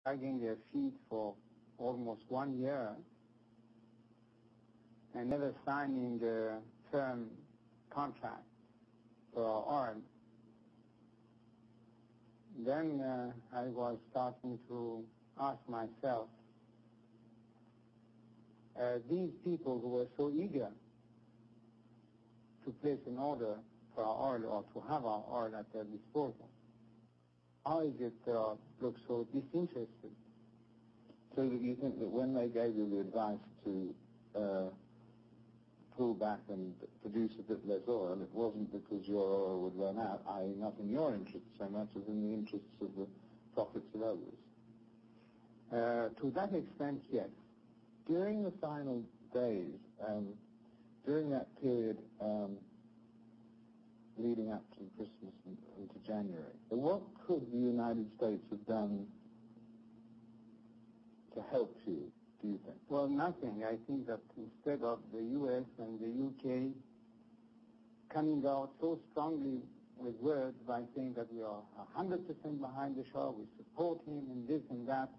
dragging their feet for almost 1 year and never signing a firm contract for our oil. Then I was starting to ask myself, these people who were so eager to place an order for our oil or to have our oil at their disposal, how is it look so disinterested? So that you think that when they gave you the advice to pull back and produce a bit less oil, it wasn't because your oil would run out, i.e. not in your interest so much as in the interests of the profits of others? To that extent, yes. During the final days, during that period leading up to Christmas and into January, what could the United States have done to help you, do you think? Well, nothing. I think that instead of the U.S. and the U.K. coming out so strongly with words by saying that we are 100% behind the Shah, we support him and this and that,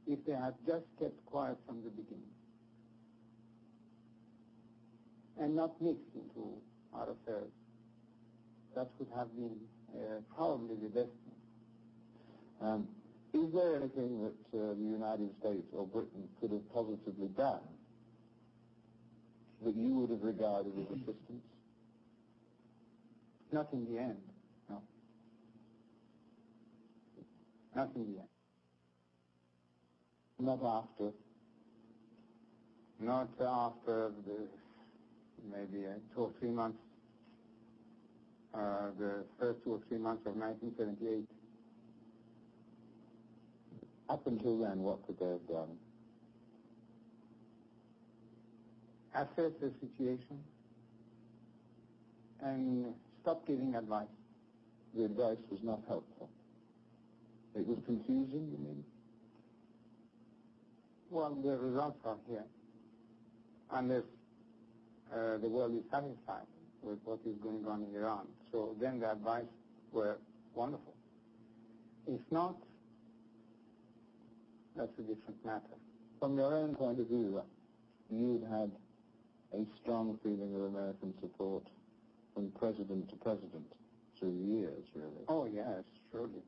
if they had just kept quiet from the beginning and not mixed into our affairs, that would have been probably the best thing. Is there anything that the United States or Britain could have positively done that you would have regarded as assistance? Not in the end, no. Not in the end. Not after? Not after maybe 2 or 3 months, the first 2 or 3 months of 1978. Up until then, what could they have done? Assess the situation and stop giving advice. The advice was not helpful. It was confusing, you mean? Well, the results are here. Unless the world is satisfied with what is going on in Iran. So then the advice were wonderful. If not, that's a different matter. From your own point of view, you'd had a strong feeling of American support from president to president through the years, really. Oh, yes, surely.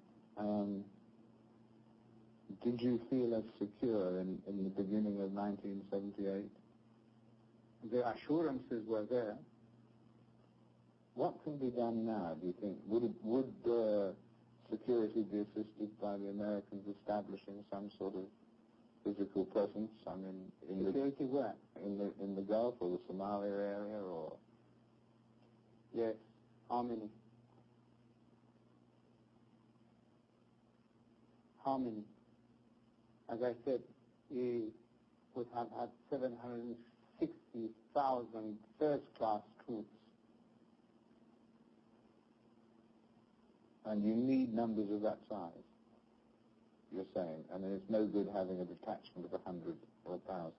Did you feel as secure in the beginning of 1978? The assurances were there. What can be done now, do you think? Would security be assisted by the Americans establishing some sort of physical presence? I mean, security where? In the Gulf or the Somalia area, or? Yes. How many? How many? As I said, we would have had 760,000 first-class troops. And you need numbers of that size, you're saying, and it's no good having a detachment of 100 or 1,000.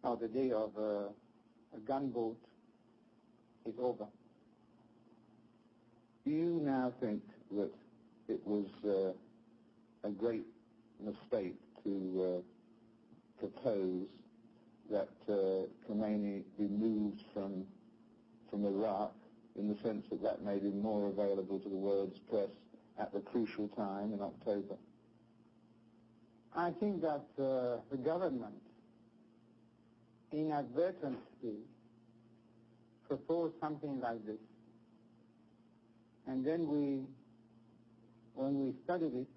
Now, the day of a gunboat is over. Do you now think that it was a great mistake to propose that Khomeini be moved from Iraq, in the sense that that made him more available to the world's press at the crucial time in October? I think that the government inadvertently proposed something like this. And then when we studied it,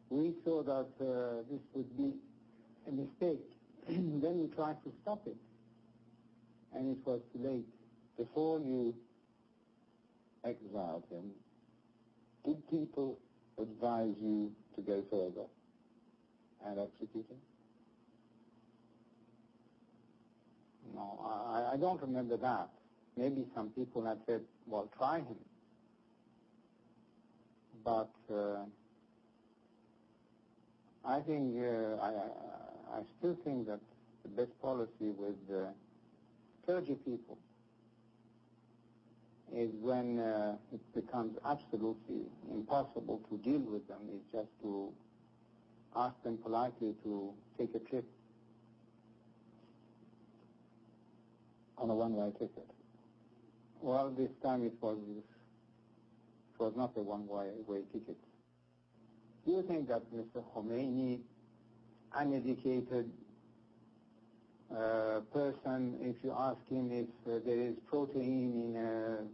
we saw that this would be a mistake. Then we tried to stop it, and it was too late. Before you exiled him, did people advise you to go further and execute him? No, I don't remember that. Maybe some people had said, well, try him. But I think, I still think that the best policy with clergy people is when it becomes absolutely impossible to deal with them, is just to asked them politely to take a trip. On a one-way ticket? Well, this time it was not a one-way ticket. Do you think that Mr. Khomeini, uneducated person, if you ask him if there is protein in,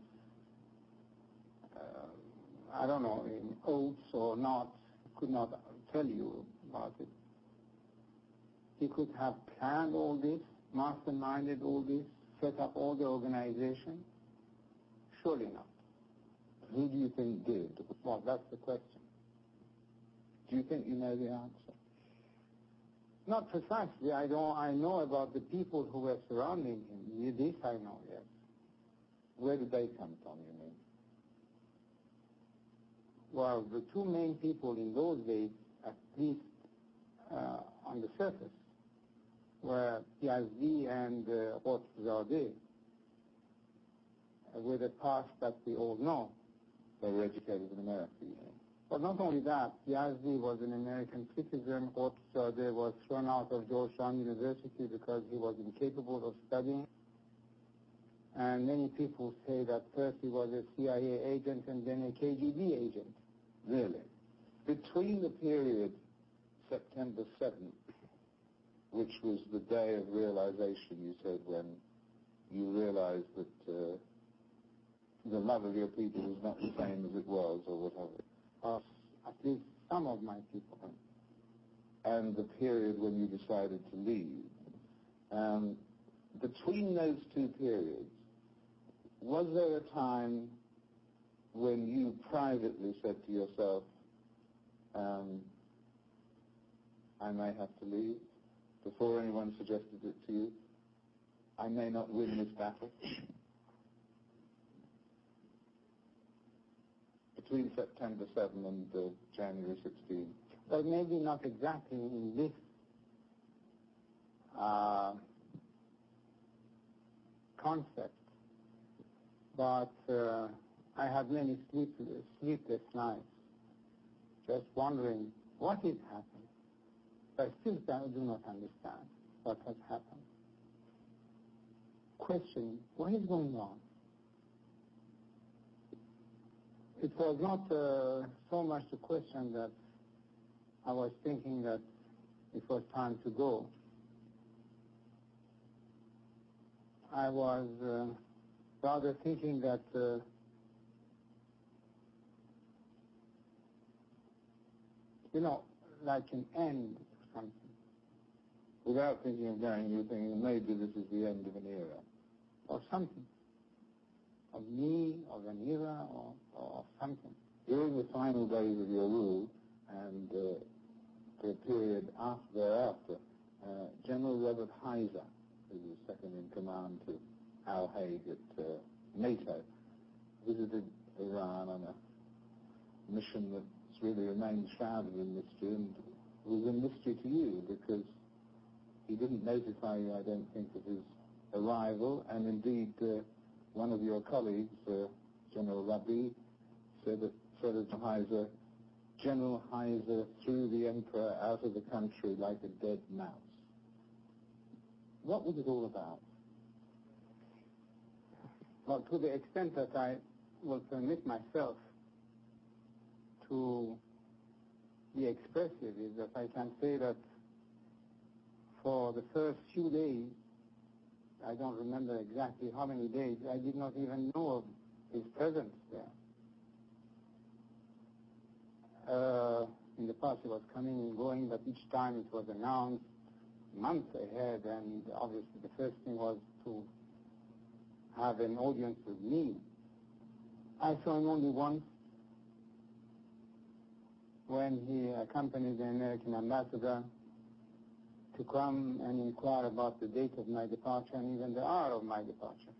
I don't know, in oats or not, could not tell you about it? He could have planned all this, masterminded all this, set up all the organization? Surely not. Who do you think did? Well, that's the question. Do you think you know the answer? Not precisely. I know about the people who were surrounding him. This I know, yes. Where did they come from, you mean? Well, the two main people in those days, at least on the surface, were Yazdi and Zadeh, with a past that we all know. They were educated in America, you mean? But not only that, Yazdi was an American citizen. Zadeh was thrown out of Georgetown University because he was incapable of studying. And many people say that first he was a CIA agent and then a KGB agent. Really? Between the period September 7th, which was the day of realization, you said, when you realized that the love of your people was not the same as it was, or whatever. At least some of my people. And the period when you decided to leave. Between those two periods, was there a time when you privately said to yourself, I may have to leave, before anyone suggested it to you? I may not win this battle? Between September 7 and January 16? Well, maybe not exactly in this concept, but I had many sleepless nights, just wondering what is happening. I still do not understand what has happened. Questioning, what is going on? It was not so much the question that I was thinking that it was time to go. I was rather thinking that like an end or something. Without thinking of going, you were thinking maybe this is the end of an era. Or something. Of me, of an era, or of something. During the final days of your rule, and the period thereafter, General Robert Heiser, who was second in command to Al Haig at NATO, visited Iran on a mission that's really remained shrouded in mystery, and was a mystery to you because he didn't notify you, I don't think, of his arrival, and indeed one of your colleagues, General Rabi, said that General Heiser threw the emperor out of the country like a dead mouse. What was it all about? Well, to the extent that I will permit myself to be expressive is that I can say that for the first few days, I don't remember exactly how many days, I did not even know of his presence there. In the past he was coming and going, but each time it was announced months ahead, and obviously the first thing was to have an audience with me. I saw him only once, when he accompanied the American ambassador to come and inquire about the date of my departure and even the hour of my departure.